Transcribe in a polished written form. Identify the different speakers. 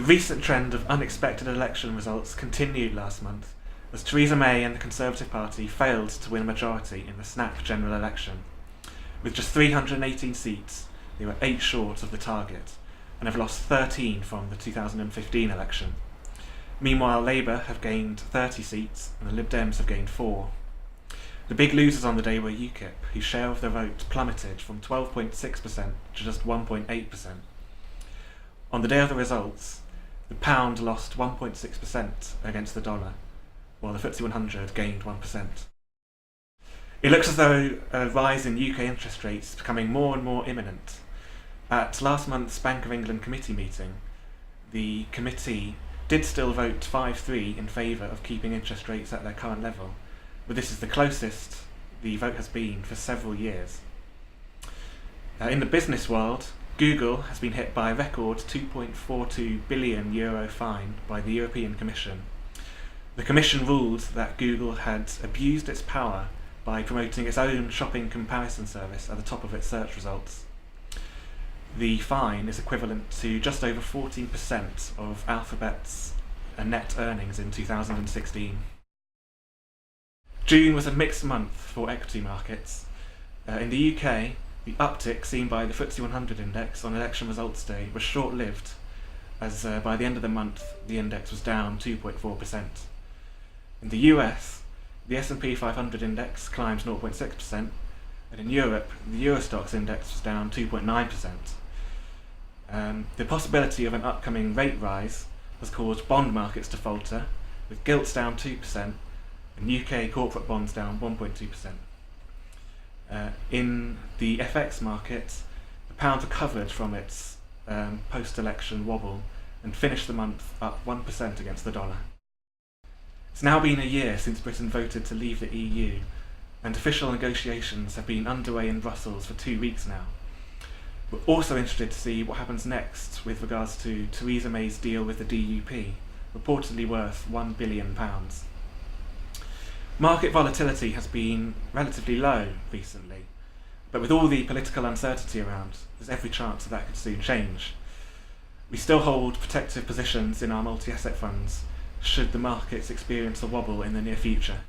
Speaker 1: The recent trend of unexpected election results continued last month, as Theresa May and the Conservative Party failed to win a majority in the snap general election. With just 318 seats, they were 8 short of the target, and have lost 13 from the 2015 election. Meanwhile, Labour have gained 30 seats, and the Lib Dems have gained 4. The big losers on the day were UKIP, whose share of the vote plummeted from 12.6% to just 1.8%. On the day of the results, the pound lost 1.6% against the dollar, while the FTSE 100 gained 1%. It looks as though a rise in UK interest rates is becoming more and more imminent. At last month's Bank of England committee meeting, the committee did still vote 5-3 in favour of keeping interest rates at their current level, but this is the closest the vote has been for several years. In the business world, Google has been hit by a record €2.42 billion fine by the European Commission. The Commission ruled that Google had abused its power by promoting its own shopping comparison service at the top of its search results. The fine is equivalent to just over 14% of Alphabet's net earnings in 2016. June was a mixed month for equity markets. In the UK, the uptick seen by the FTSE 100 index on election results day was short-lived, as by the end of the month the index was down 2.4%. In the US, the S&P 500 index climbed 0.6%, and in Europe, the Eurostoxx index was down 2.9%. The possibility of an upcoming rate rise has caused bond markets to falter, with gilts down 2% and UK corporate bonds down 1.2%. In the FX market, the pound recovered from its post-election wobble and finished the month up 1% against the dollar. It's now been a year since Britain voted to leave the EU, and official negotiations have been underway in Brussels for 2 weeks now. We're also interested to see what happens next with regards to Theresa May's deal with the DUP, reportedly worth £1 billion. Market volatility has been relatively low recently, but with all the political uncertainty around, there's every chance that could soon change. We still hold protective positions in our multi-asset funds should the markets experience a wobble in the near future.